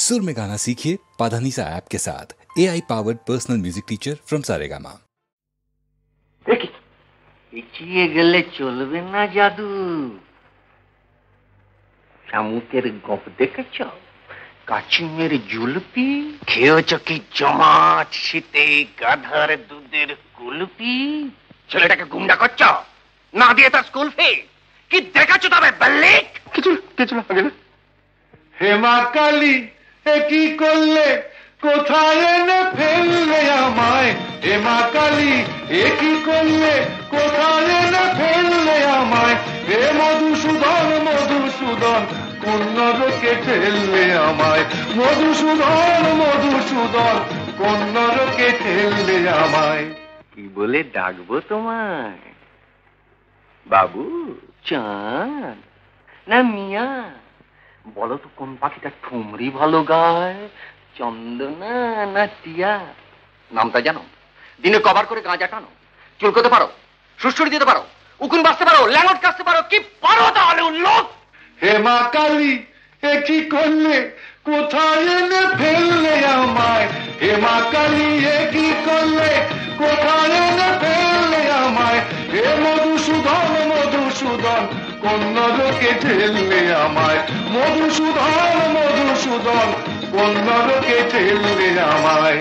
सुर में गाना सीखिए पाधानीसा ऐप के साथ। AI powered personal music teacher from Saregama. পিছিয়ে গেলে চলবে না জাদু। শামুকের গপ দেখেছ? কাচিমের জুলপি খেয়েছ কি জমাট শীতে গাধার দুধের কুলপি? ছেলেটাকে গুন্ডা করছ না দিয়ে তার স্কুল ফি কি দেখাচ্ছ? তবে বাল্লিক কিছু না। হেমা কালী এ কি করলে, কোথায় এনে ফেললে আমায়? হেমা কালী এ কি করলে, কোথায় এনে ফেললে আমায়? হে মধুসূদন মধুসূদন কোন নরকে ঠেললে আমায়? মধুসূদন মধুসূদন কোন নরকে ঠেললে আমায়? কি বলে ডাকবো তোমায়? বাবু, চাঁদ না মিয়া? বলো তো কোন পাখিটা ঠুমরি ভালো গায়, চন্দনা না টিয়া? নামটা জানো? দিনে কভার করে গাঁজা টানো, চুলকোতে পারো, সুড়সুড়ি দিতে পারো, উকুন বাঁচতে পারো, ল্যাঙ্গট কাটতে পারো, কি পারো তাহলে উল্লোক? হেমা কালী এ কি করলে, কোথায় এনে ফেললে আমায়? হেমা কালী এ কি করলে, কোথায় এনে ফেললে আমায়? হে মধুসূদন মধুসূদন কোন নরকে ঠেললে আমায়? মধুসূদন মধুসূদন কোন নরকে ঠেললে আমায়?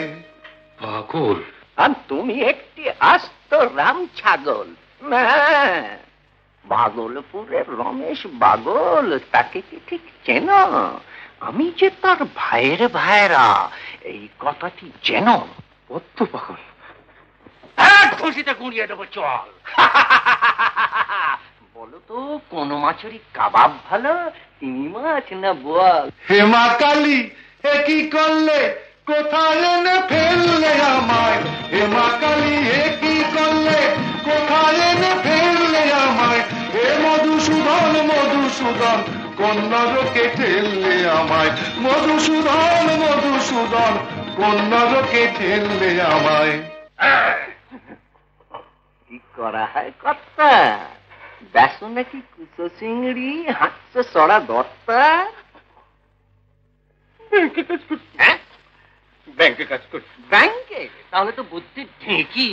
পাগল। আর তুমি একটি আস্ত রাম ছাগল। না, ভাগলপুরের রমেশ বাগল, তাকে কি ঠিক চেনো? আমি যে তার ভাইয়ের ভাইরা, এই কথাটি চেনো? অত পাগল। খুশিতে গুঁড়িয়ে দেবো, চল। বলো তো কোন মাছেরই কাবাব ভালো, চিংড়ি মাছ না বোয়াল? হেমা কালী এ কি করলে, কোথায় এনে ফেললে আমায়? হেমা কালী এ কি করলে, কোথায় এনে ফেললে আমায়? হে মধুসূদন মধুসূদন কোন নরকে ঠেললে আমায়? মধুসূদন মধুসূদন কোন নরকে ঠেললে আমায়? কি করা হয় কর্তা? দেখো নাকি কুচো চিংড়ি হাঁটছে সরা দত্তা? ব্যাংকে কাজ করছি। ব্যাংকে? তাহলে তো বুদ্ধি ঢেঁকি।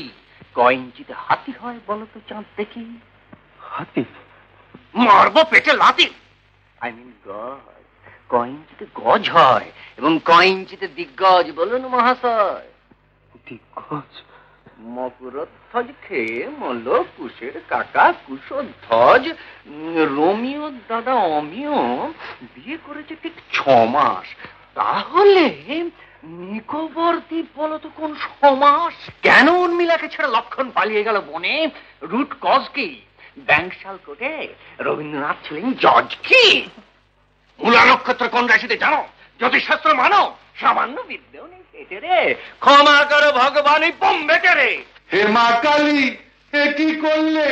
কয় ইঞ্চিতে হাতি হয় বলো তো চাঁদ দেখি? হাতি? মারবো পেটে লাথি। আই মিন গজ। কয় ইঞ্চিতে গজ হয় এবং কয় ইঞ্চিতে দিগ্গজ বলুন মহাশয়? দিগ্গজ? মকরধ্বজ খেয়ে মল কুশের কাকা কুশধ্বজ। রোমিও দাদা অমিয় বিয়ে করেছে ঠিক 6 মাস। তাহলে নিকোবর দ্বীপ বলো তো কোন সমাস? কেন উর্মিলাকে ছেড়ে লক্ষণ পালিয়ে গেল বনে? রুট কজ কি? ব্যাংকশাল কোর্টে রবীন্দ্রনাথ ছিলেন জজ কি? মূলা নক্ষত্র কোন রাশিতে জানো? জ্যোতিষশাস্ত্র মানো? সামান্য বিদ্যেও নেই পেটে রে। ক্ষমা করো ভগবানই বোম্বেটে রে। হেমা কালী এ কি করলে,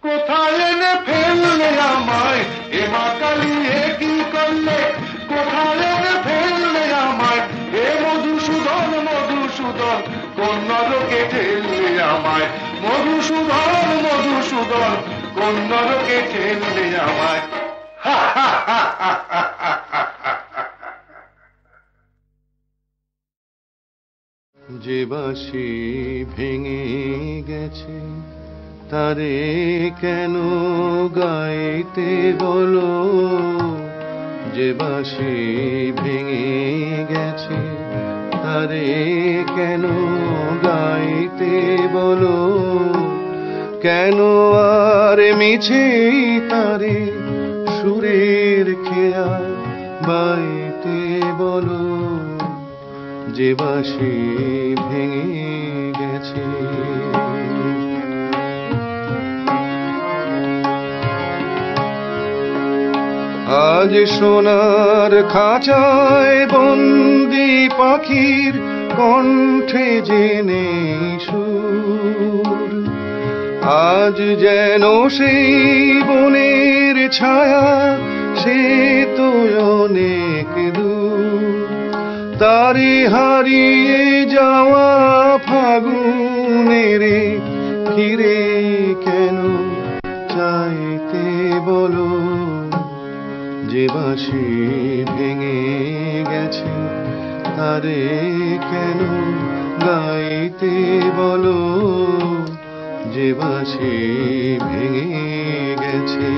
কোথায় এনে ফেললে আমায়? হেমা কালী এ কি করলে, কোথায় এনে ফেললে আমায়? হে মধুসূদন মধুসূদন কোন নরকে ঠেললে আমায়? মধুসূদন মধুসূদন কোন নরকে ঠেললে আমায়? যে বাঁশি ভেঙে গেছে তারে কেন গাইতে বলো? যে বাঁশি ভেঙে গেছে তারে কেন গাইতে বলো? কেন আর মিছে তারে সুরের খেয়া বাইতে বলো? যে বাঁশি ভেঙে গেছে। আজ সোনার খাঁচায় বন্দি পাখির কণ্ঠে জেনে সুর, আজ যেন সেই বনের ছায়া সে তো অনেক দূর। তারে হারিয়ে যাওয়া ফাগুনের ফিরে কেন চাইতে বলো? যে বাঁশি ভেঙে গেছে গেছে তারে কেন গাইতে বলো, যে বাঁশি ভেঙে গেছে।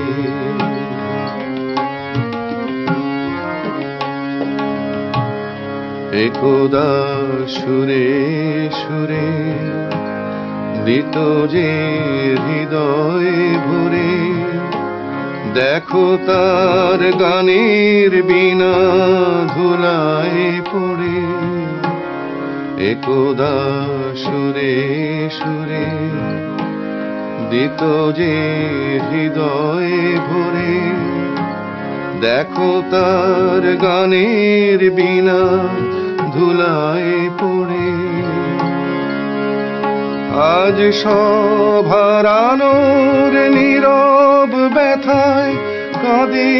একদা সুরে সুরে দিত যে হৃদয় ভরে, দেখো তার গানের বিনা ধুলায় পড়ে। একদা সুরে সুরে দিত যে হৃদয় ভরে, দেখো তার গানের বিনা ধুলায় পড়ে। আজ সব হারানোর নীরব ব্যথায় কাঁদে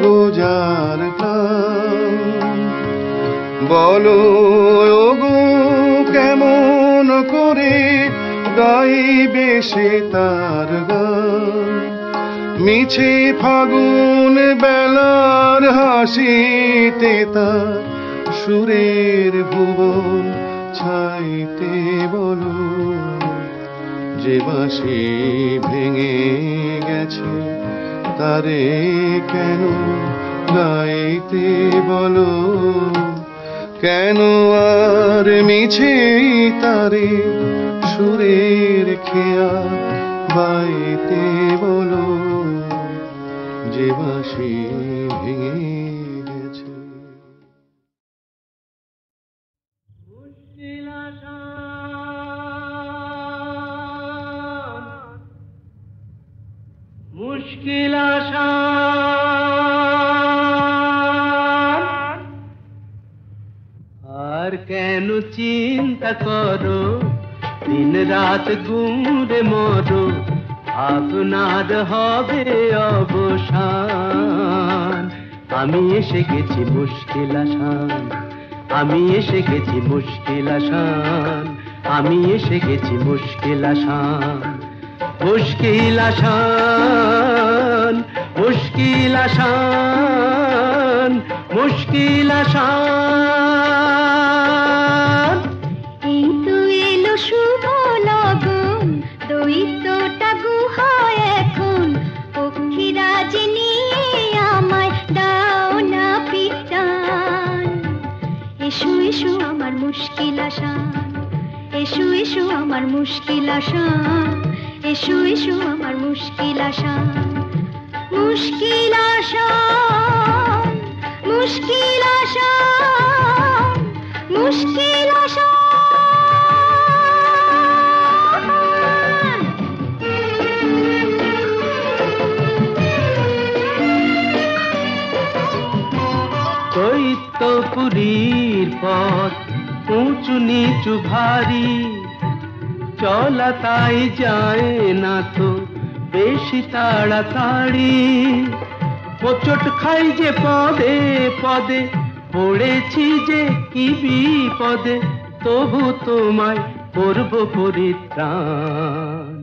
গোজার প্রাণ। বলো ওগো কেমন করে গাইবে সে তার গান, মিছে ফাগুন বেলার হাসিতে তার সুরের ভুবন ছাইতে বলো, যে বাঁশি ভেঙে গেছে তারে কেন গাইতে বলো, কেন আর মিছে তারে সুরের খেয়া বাইতে বলো, যে বাঁশি ভেঙে গেছে। মুশকিল আসান, আর কেন চিন্তা করো, দিন রাত গুঁড়ে মরো, আপনার হবে অবসান। আমি এসে গেছি মুশকিল আসান, আমি এসে গেছি মুশকিল আসান, আমি এসে গেছি মুশকিল আসান। মুশকিল আসান, মুশকিল আসান, মুশকিল আসান। এই তো এলো শুভ লগন, দৈত্যটা গুহায় এখন, পক্ষীরাজ নিয়ে আমায় দাও না পিটান। এসো এসো আমার মুশকিল আসান, এসো এসো আমার মুশকিল আসান, এসো এসো আমার মুশকিল আসান। মুশকিল আসান, মুশকিল আসান, মুশকিল আসান। দৈত্যপুরীর পথ উঁচু নিচু ভারী, চলা তাই যায় না তো বেশি তাড়াতাড়ি। হোঁচট খাই যে পদে পদে, পড়েছি যে কি বিপদে, তবু তোমায় করব পরিত্রাণ।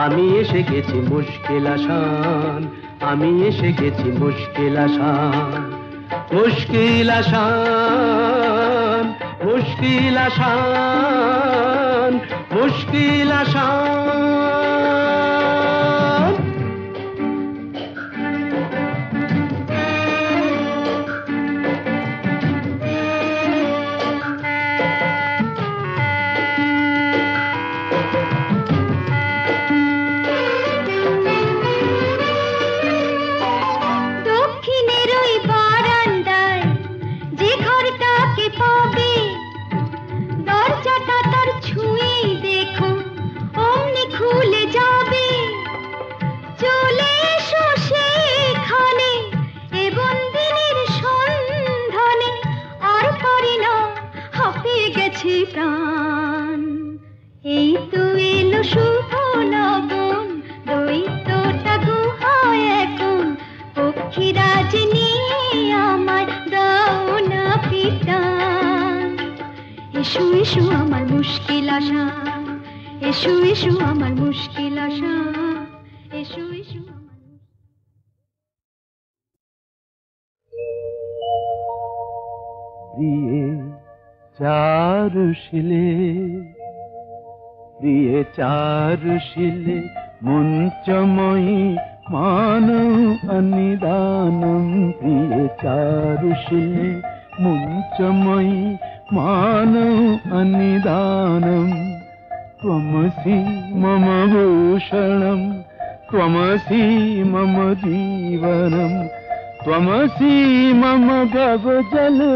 আমি এসে গেছি মুশকিল আসান, আমি এসে গেছি মুশকিল আসান। মুশকিল আসান, মুশকিল আসান, মুশকিল আসান। দক্ষিণের ওই বারান্দায় যে ঘরটাকে পাবে, দরজাটা তার ছুঁয়ে দেখো অমনি খুলে যাবে। চলে এসো সেখানে এ বন্দিনীর সন্ধানে, আর পারি না হাঁপিয়ে গেছে প্রাণ। এই তো এলো শুভ লগন, দৈত্যটা গুহায় এখন, পক্ষীরাজ নিয়ে আমায় দাও না পিটান। এসো এসো আমার মুশকিল আসান, এসো এসো আমার মুশকিল আসান, এসো এসো আমার। প্রিয়ে চারুশিলে প্রিয়ে চারুশিলে মুঞ্চময়ী মানव अनिदानं प्रिये चारुशिले मुञ्चमयि मानव अनिदानं त्वमसि मम भूषणं त्वमसि मम जीवनं त्वमसि मम भवजलधिरत्नं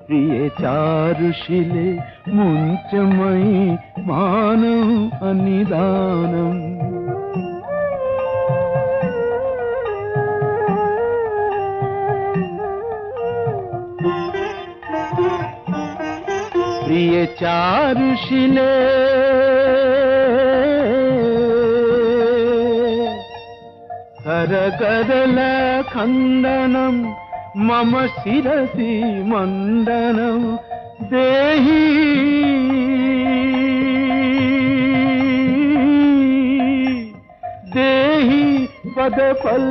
प्रिये चारुशिले मुञ्चमयि मानव अनिदानं प्रिये चारुशिले करकरल खण्डनं मम शिरसि मण्डनं देहि देहि पदपल्लवमुदारं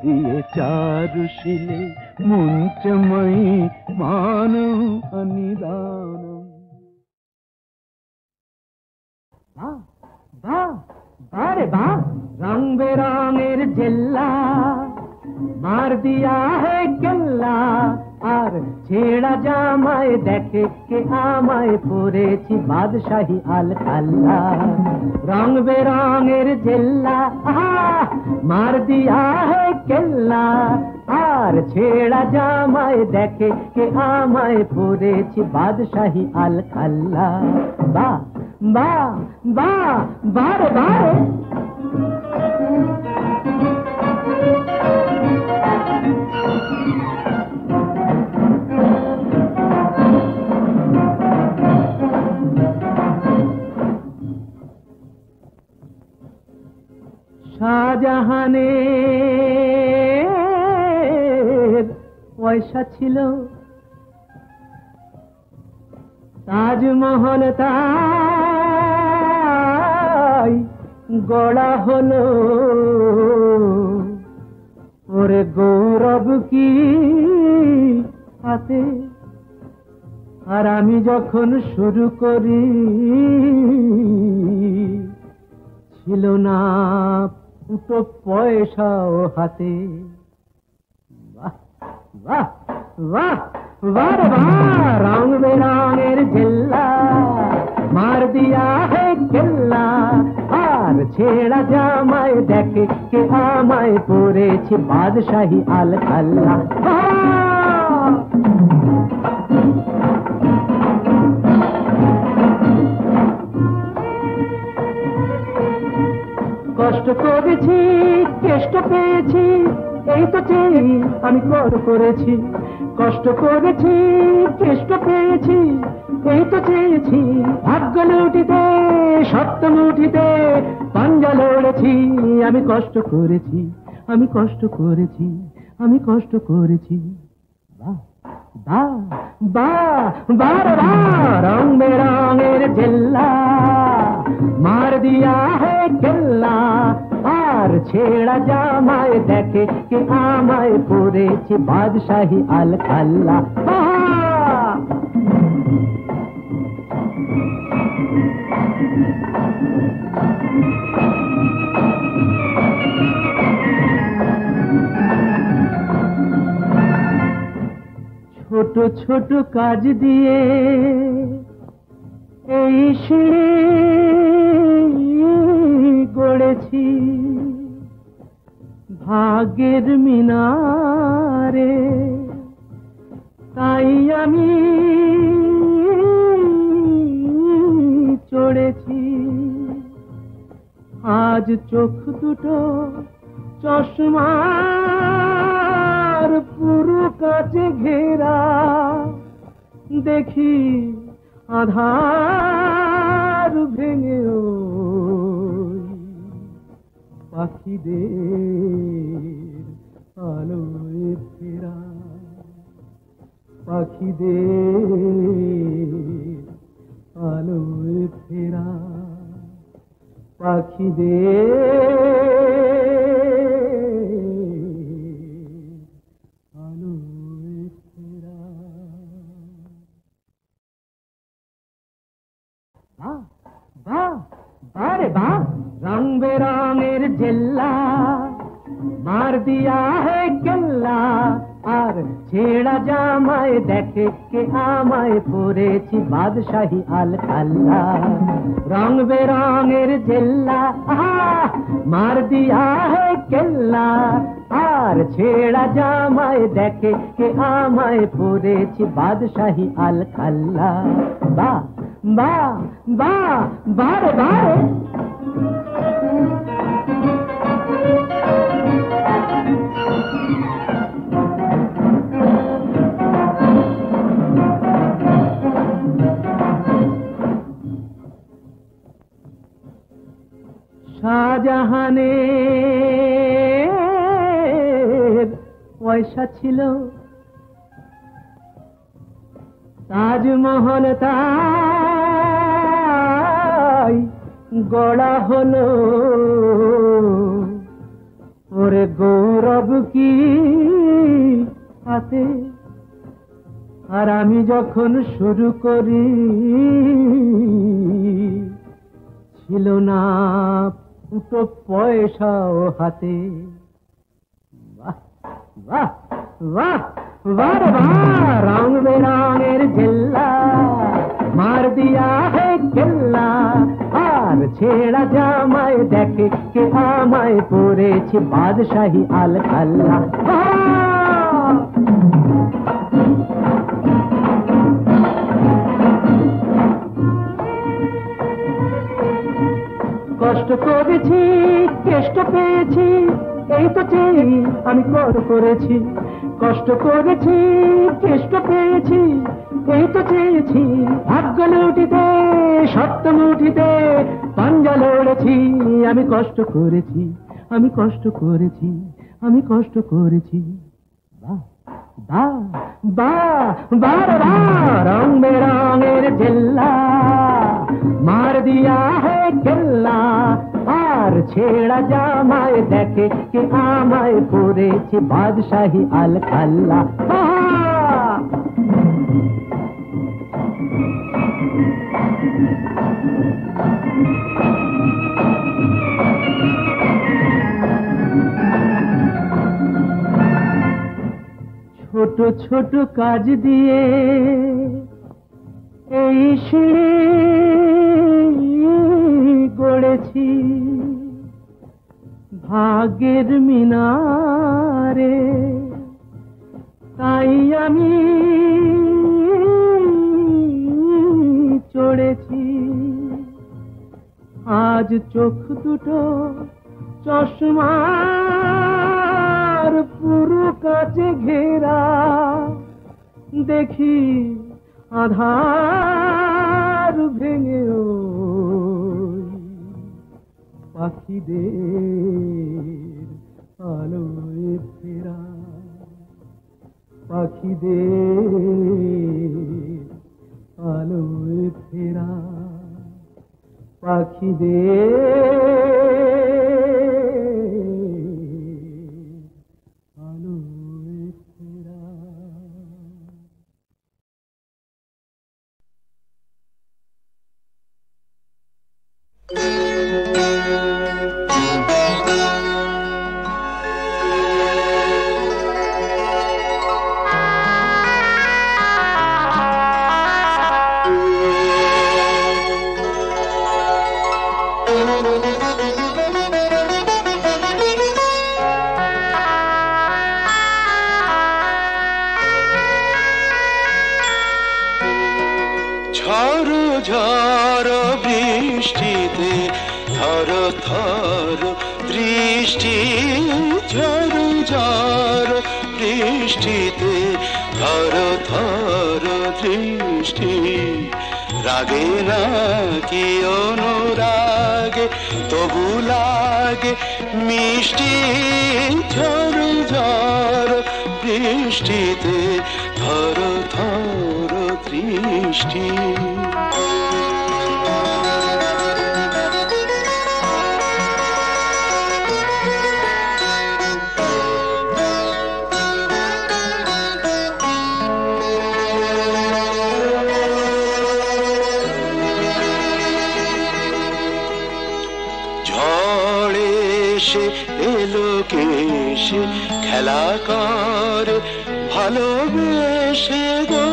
प्रिये चारुशिले मुञ्चमयि मानव अनिदानं अरे वाह रंग बेरंगेर जिल्ला मार दिया है केल्ला আর ছেড়া জামায় দেখে কে আমায় পরেছি বাদশাহী আল খাল্লা রং বেরঙের জেল্লা মার দিয়া হে কেল্লা আর ছেড়া জামায় দেখে কে আমায় পরেছি বাদশাহী আল খাল্লা বা বা বা বারে বারে শাহজাহানের পয়সা ছিল তাজমহল তাই গড়া হলো ওরে গৌরব কি হাতে আর আমি যখন শুরু করি ছিল না ফুটো পয়সাও হাতে বাহ বাহ বাহ বাহ বাহ রং বেরঙের জেল্লা মার দিয়া হে কেল্লা আর ছেড়া জামায় দেখে কে আমায় পরেছি বাদশাহী আল খাল্লা কষ্ট করেছি কেষ্ট পেয়েছি এই তো চেয়ে আমি কর করেছি কষ্ট করেছি কেষ্ট পেয়েছি এই তো চেয়েছি ভাগ্য লুটিতে সত্য মুঠিতে পাঞ্জা লড়েছি আমি কষ্ট করেছি আমি কষ্ট করেছি আমি কষ্ট করেছি বাহ বাহ বাহ বাহ রং বেরঙের জেল্লা মার দিয়া হে কেল্লা আর ছেড়া জামায় দেখে কে আমায় পরেছি বাদশাহী আল খাল্লা ছোট ছোট কাজ দিয়ে এই গড়েছি ভাগ্যের মিনারে তাই আমি চড়েছি আজ চোখ দুটো চশমার পুরো কাছে ঘেরা দেখি আধার ভেঙে পাখিদের আলোয় ফেরা পাখিদের আলোয় ফেরা পাখিদের जिल्ला मार दिया है केल्ला আর ছেঁড়া জামায় দেখে কে আমায় পরেছি বাদশাহী আল খাল্লা রং বেরঙের জেল্লা মার দিয়া হে কেল্লা আর ছেঁড়া জামায় দেখে কে আমায় পরেছি বাদশাহী আল খাল্লা বা বা বা বারে বারে শাহজাহানের পয়সা ছিল তাজমহল তাই গড়া হলো ওরে গৌরব কি হাতে আর আমি যখন শুরু করি ছিল না ফুটো পয়সাও হাতে বাহ বাহ বাহ বাহ বাহ রং বেরঙের জেল্লা মার দিয়া হে কেল্লা আর ছেঁড়া জামায় দেখে কে আমায় পরেছি বাদশাহী আল খাল্লা কষ্ট করেছি কেষ্ট পেয়েছি এই তো চেয়ে আমি করেছি কষ্ট করেছি কেষ্ট পেয়েছি এই তো চেয়েছি ভাগ্য লুটিতে সত্য মুঠিতে পাঞ্জা লড়েছি আমি কষ্ট করেছি আমি কষ্ট করেছি আমি কষ্ট করেছি বাহ বাহ বাহ বাহ বাহ রং বেরঙের জেল্লা মার দিয়া হে কেল্লা আর ছেঁড়া জামায় দেখে কে আমায় পরেছি বাদশাহী আল খাল্লা ছোট ছোট কাজ দিয়ে এই গড়েছি ভাগ্যের মিনারে তাই আমি চড়েছি আজ চোখ দুটো চশমার পুরো কাছে ঘেরা দেখি আধার ভেঙে পাখিদের আলোয় ফেরা পাখিদের আলোয় ফেরা পাখিদের আলোয় ফেরা ঝড় ঝড় বৃষ্টিতে থর থর দৃষ্টি ঝড় ঝড় বৃষ্টিতে থর থর দৃষ্টি রাগে না কি অনুরাগে তবু লাগে মিষ্টি ঝড় ঝড় বৃষ্টিতে থর থর দৃষ্টি ঝড়ে এসে এলোকে এসে খেলা করে ভালোবেসে গো।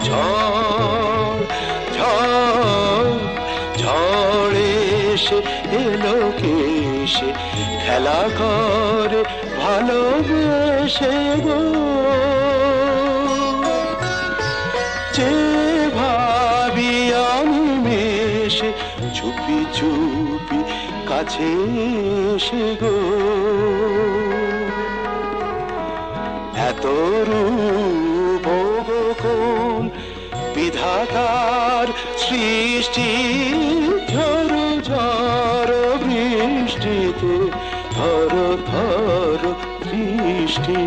ঝড় ঝড় ঝড় এসে এলোকে এসে খেলা করে ভালোবেসে গো। যে ভাবি আমি মেশে চুপি চুপি কাছে এসে গো। এত রূপ কোন বিধাতার সৃষ্টি, ঝড় ঝড় বৃষ্টিতে থর থর দৃষ্টি।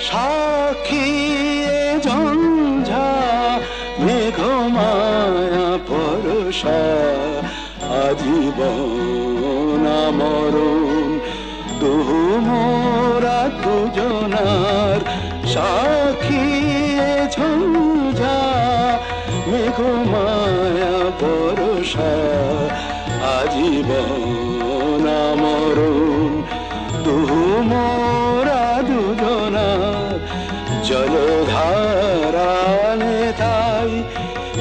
সাক্ষী ঝঞ্ঝা মেঘমায়া পরশা, আজীবন মরণ দুহু মোরা দুজনার। সাক্ষী ঝঞ্ঝা মেঘমায়া পরশা, আজীবন মরণ দুহু মোরা দুজনার। জলধারা নেতাই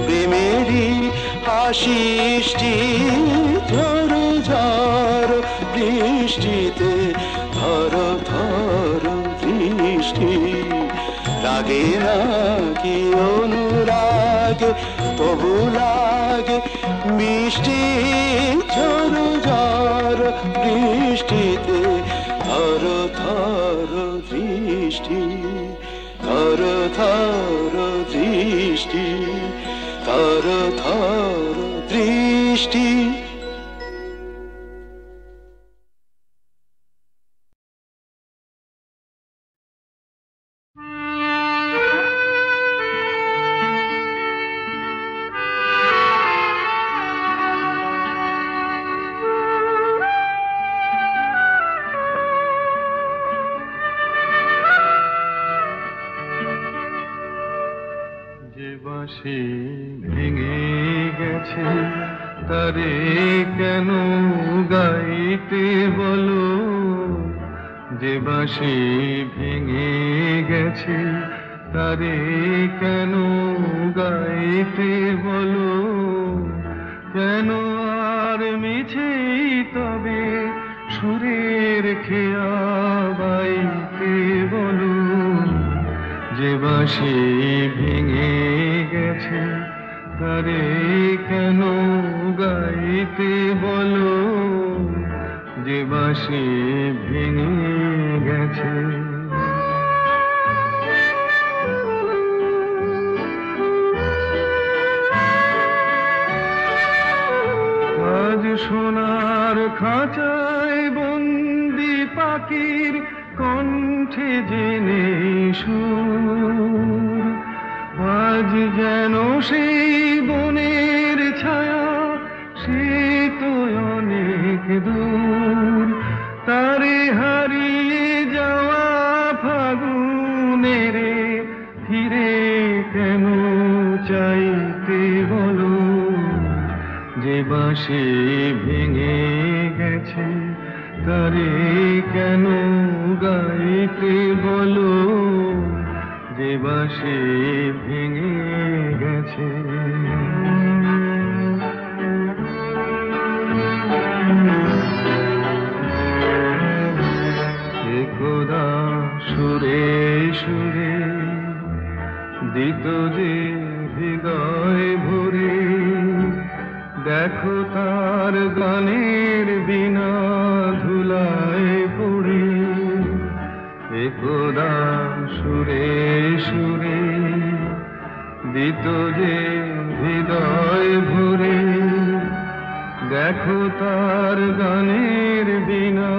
প্রেমেরই আশিষ্টি, ঝড় ঝড় বৃষ্টিতে থর থর দৃষ্টি। লাগে না কি অনুরাগে তবু লাগে মিষ্টি, ঝড় ঝড় বৃষ্টিতে থর থর দৃষ্টি। থর থর দৃষ্টি, থর থর দৃষ্টি। বাঁশি ভেঙে গেছে তারে কেন গাইতে বলো, যে বাঁশি ভেঙে গেছে তারে কেন গাইতে বলো। কেন আর মিছে তবে সুরের খেয়া বাইতে বলো, যে বাঁশি ভেঙে গেছে তারে কেন গাইতে বলো, যে বাঁশি ভেঙে গেছে। আজ সোনার খাঁচায় বন্দি পাখির কণ্ঠে জেনে সুর, আজ যেন সেই বনের ছায়া সে তো অনেক দূর। তারে হারিয়ে যাওয়া ফাগুনের ফিরে কেন চাইতে বলো, যে বাঁশি ভেঙে গেছে তারে কেন গাইতে বলো, যে বাঁশি ভেঙে গেছে। একদা সুরে সুরে দিত যে হৃদয় ভরে, দেখো তার গানের বিনা ধুলায় পড়ে। একদা সুরে সুরে দিত যে হৃদয় ভরে, দেখো তার গানের বিনা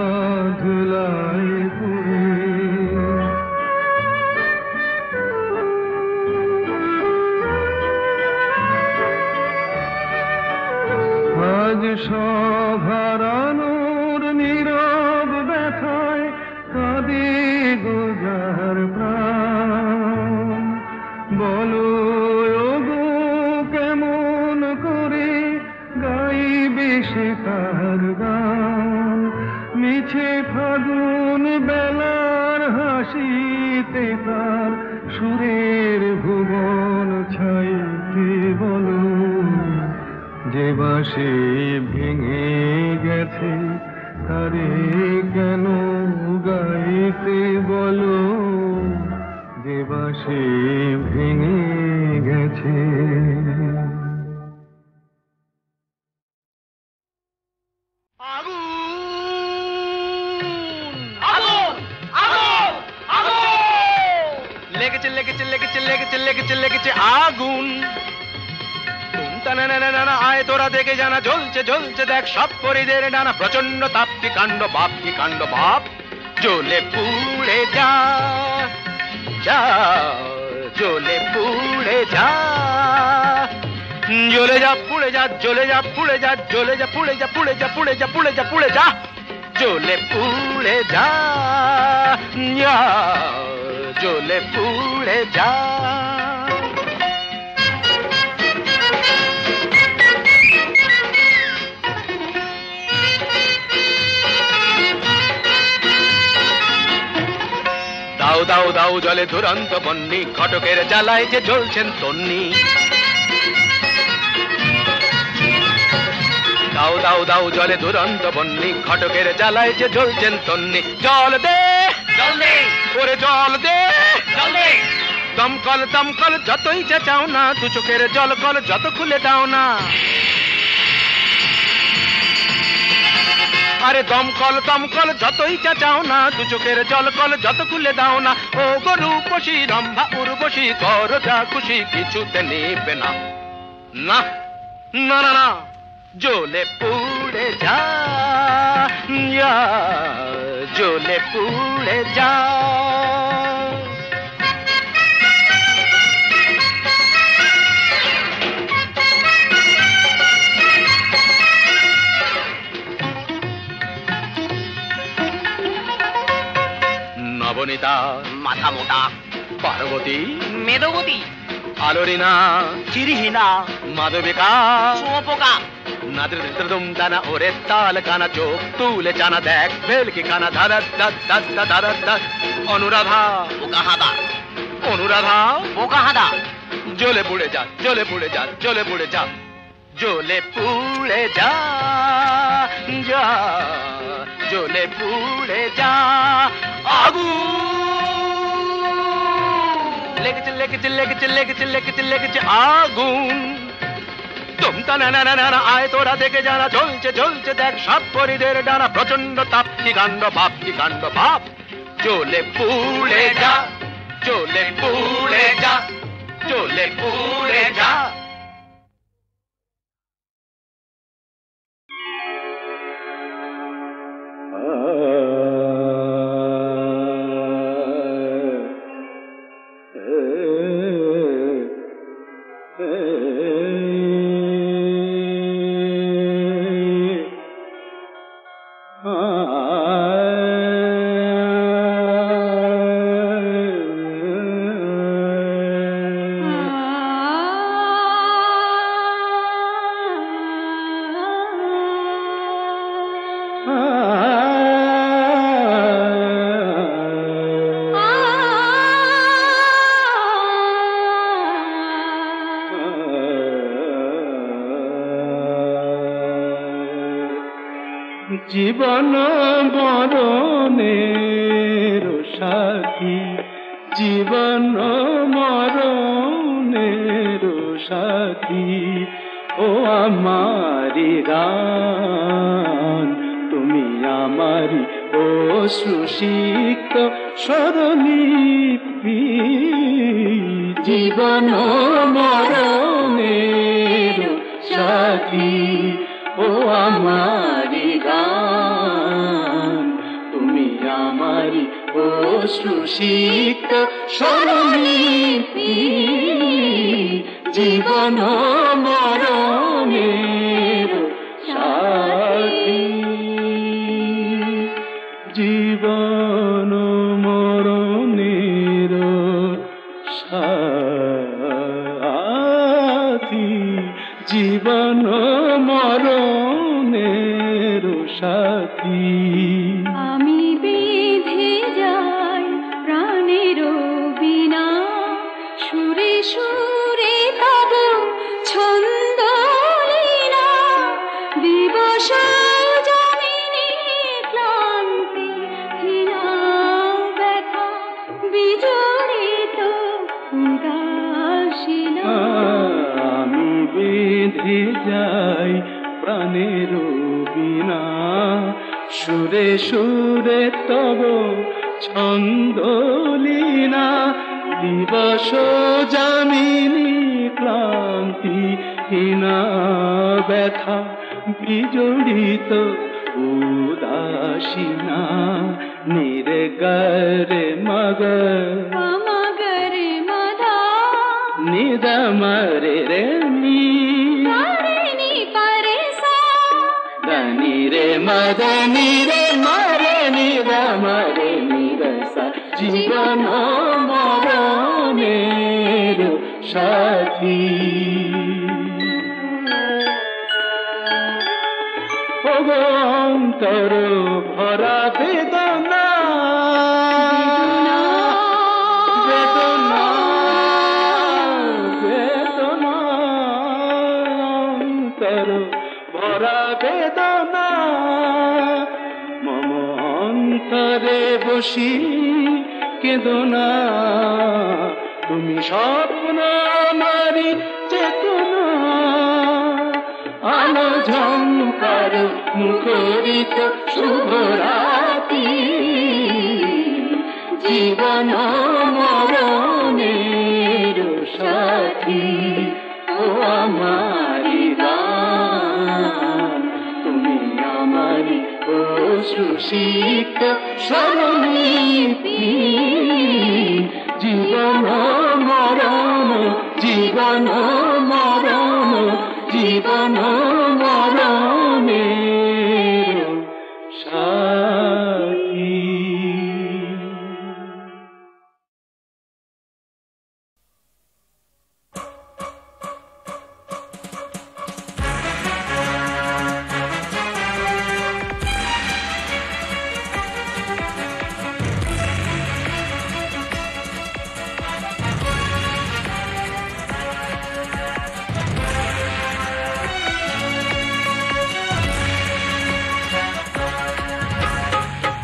ধুলায় পড়ে। আজ সব অভরানোর নীরব ব্যথায় কাঁদে গোজার প্রাণ। বলো ওগো কেমন করে গাইবে সে তার গান, মিছে ফাগুন বেলার হাসিতে তার সুরের ভুবন ছাইতে। বলো যে বাঁশি ভেঙে গেছে তারে কেন গাইতে। বলো যে বাঁশি ভেঙে গেছে। লেগেছে লেগেছে লেগেছে লেগেছে লেগেছে লেগেছে আগুন। আয় তোরা দেখে জানা জ্বলছে জ্বলছে দেখ সব পরিদের ডানা। প্রচন্ড তাপ কি কাণ্ড বাপ কি কাণ্ড বাপ। জ্বলে পুড়ে যা যা জ্বলে পুড়ে যা। জ্বলে যা পুড়ে যা জ্বলে যা পুড়ে যা জ্বলে যা পুড়ে যা পুড়ে যা পুড়ে যা পুড়ে যা পুড়ে যা জ্বলে পুড়ে যা জ্বলে পুড়ে যা। দাও দাও দাও জলে দুরন্ত বন্যি, ঘটকের জ্বালায় যে জ্বলছেন তন্নি। দাও দাও দাও জলে দুরন্ত বন্যি, ঘটকের জ্বালায় যে জ্বলছেন তন্নি। জল দে জল দে ওরে জল দে জল দে। দমকল দমকল যতই চেঁচাও না, দু চোখের জল কল যত খুলে দাও না। আরে দমকল দমকল যতই চেঁচাও না, দু চোখের জল কল যত খুলে দাও না। ও গরু পশি রম্ভা উর্বশী কর যা খুশি, কিছুতে নেবে না না না না না। জ্বলে পুড়ে যা জ্বলে পুড়ে যা। নবনীতা মাথা মোটা, পার্বতী মেদবতী, আলোরিনা চিরিহীনা, মাধবিকা শুঁয়োপোকা। নাদুম দানা ওরে তাল কানা, চোখ তুলে জানা দেখ ভেলকি কানা। ধারা ধারা ধারা ধারা। অনুরাধা বোকা হাদা, অনুরাধা বোকা হাদা। জ্বলে পুড়ে যা জ্বলে পুড়ে যা জ্বলে পুড়ে যা জ্বলে পুড়ে যা যা জ্বলে পুড়ে যা। আগুন লেগেছে লেগেছে লেগেছে লেগেছে লেগেছে লেগেছে আগুন। তুমতা না না না আয় তোরা দেখে জানা জ্বলছে জ্বলছে দেখ সব পরিদের ডানা। প্রচন্ড তাপ কি কাণ্ড বাপ কি কাণ্ড বাপ। জ্বলে পুড়ে যা জ্বলে পুড়ে যা জ্বলে পুড়ে যা। জীবন মরণের সাথী, জীবন মরণের সাথী। ও আমারি গান তুমি আমারি অশ্রুসিক্ত স্বরলিপি। জীবন মরণের সাথী ও আমারি গান তুমি আমারি অশ্রুসিক্ত স্বরলিপি। জীবন মরণের সাথী। সাথী। আমি বেঁধে যাই প্রাণের বিনা, সুরে সুরে তব ছন্দ লীলা, দিবস জমিনে ক্লান্তি হীনা ব্যথা বিজড়িত উদাসীনা। আমি বেঁধে যাই প্রাণের বিনা, সুরে সুরে তব ছন্দ লীলা, দিবস যামিনী ক্লান্তি হীনা ব্যথা বিজড়িত উদাসীনা। নিরে গরে মগ মগরে মদা নিদ মরে রে নি নি পরে সা, নি রে মদ নি রে মরে নিদ মরে নিরসা। জীবন মরণের সাথী। অন্তর ভরা বেদনা, বেদনা বেদনা, অন্তর ভরা বেদনা, মম অন্তরে বসি কেদনা। তুমি স্বপ্ন আমারি চেতনা, আলো ঝঙ্কার মুখরিত শুভরাতি। জীবন মরণের সাথী, ও আমারি গান, তুমি আমারি অশ্রুসিক্ত স্বরলিপি। জীবন মরণ, জীবন মরণ, জীবন মরণের সাথী।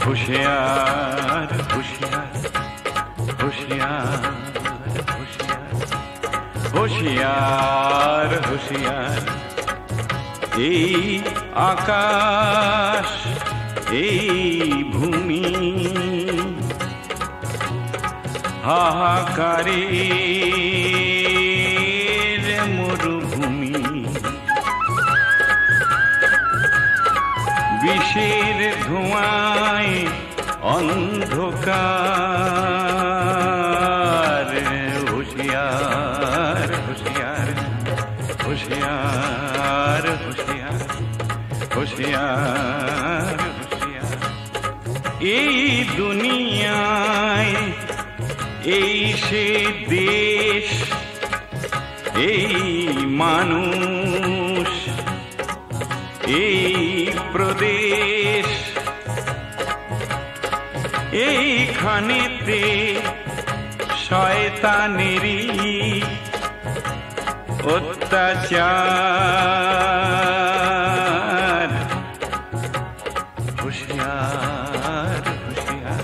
होशियार होशियार होशियार होशियार होशियार, এই আকাশ এই ভূমি হাহাকারের মরুভূমি, বিষের ধোঁয়ায় অন্ধকার। হুঁশিয়ার হুঁশিয়ার হুঁশিয়ার হুঁশিয়ার হুঁশিয়ার হুঁশিয়ার, এই দুনিয়ায় এই সে দেশ, এই মানুষ এই প্রদেশ, এইখানেতে শয়তানেরই অত্যাচার। হুঁশিয়ার হুঁশিয়ার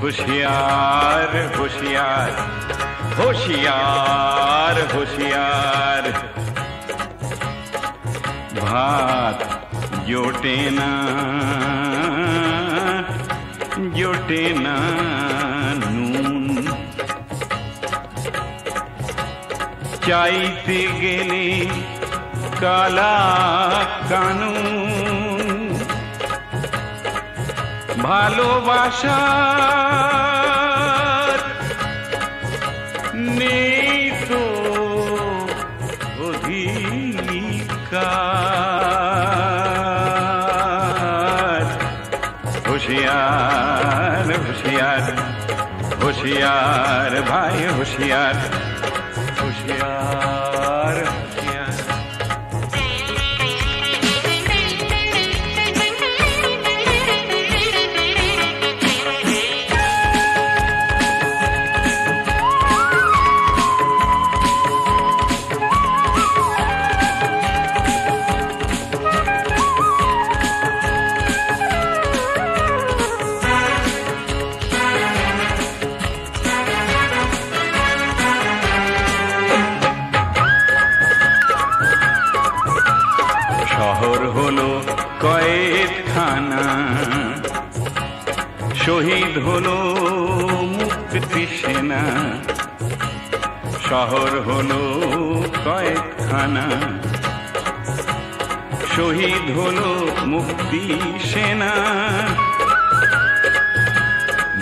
হুঁশিয়ার হুঁশিয়ার হুঁশিয়ার হুঁশিয়ার, ভাত জোটে না জোটে না নুন, চাইতে গেলে কালা কানুন। ভালোবাসার নেই তো অধিকার। হুঁশিয়ার হুঁশিয়ার হুঁশিয়ার ভাই হুঁশিয়ার হুঁশিয়ার হুঁশিয়ার। খানা। শহীদ হলো মুক্তি সেনা, শহর হলো কয়েকখানা। শহীদ হলো মুক্তি সেনা,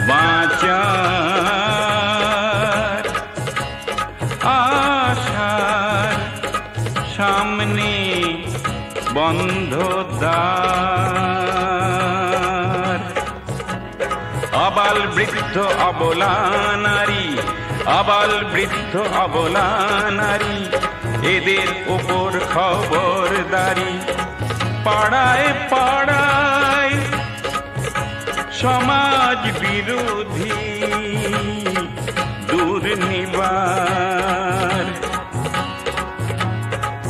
বাঁচার আশার সামনে বন্ধ দ্বার। আবাল বৃদ্ধ অবলা নারী, আবাল বৃদ্ধ অবলা নারী, এদের উপর খবরদারি। পাড়ায় পাড়ায় সমাজ বিরোধী দুর্নিবার।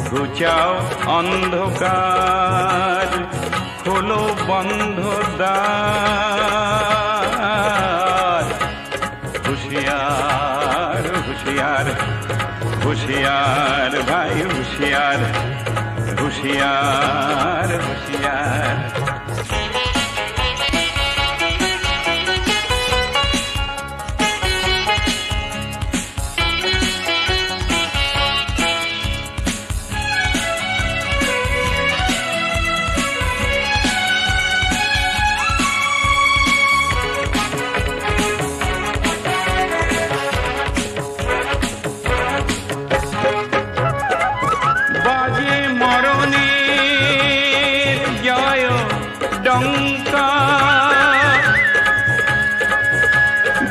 ঘুচাও অন্ধকার, খোলো বন্ধ দ্বার। হুঁশিয়ার হুঁশিয়ার হুঁশিয়ার ভাই হুঁশিয়ার, হুঁশিয়ার হুঁশিয়ার।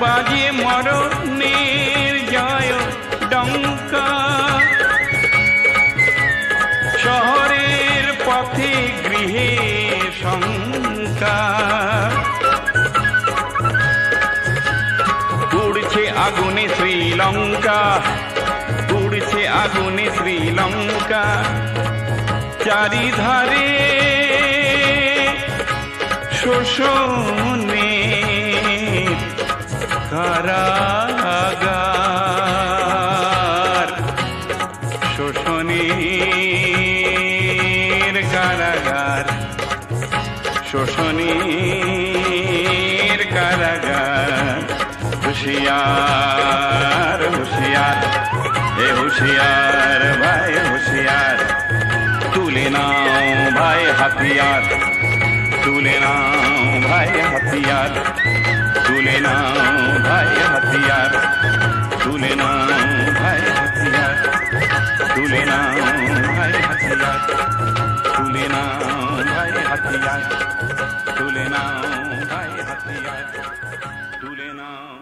বাজে মরণের জয় ডঙ্কা, শহরের পথে গৃহে শঙ্কা। পুড়ছে আগুনে শ্রীলঙ্কা, পুড়ছে আগুনে শ্রীলঙ্কা। চারিধারে শোষণে কারাগার, শোষণের কারাগার, শোষণের কারাগার। হুঁশিয়ার হুঁশিয়ার এ হুঁশিয়ার ভাই হুঁশিয়ার, তুলে নাও ভাই হাতিয়ার, তুলে নাও ভাই হাতিয়ার, তুলে নাও ভাই হাতিয়ার, তুলে নাও ভাই হাতিয়ার, তুলে নাও ভাই হাতিয়ার, তুলে নাও ভাই হাতিয়ার, তুলে নাও ভাই হাতিয়ার, তুলে নাও।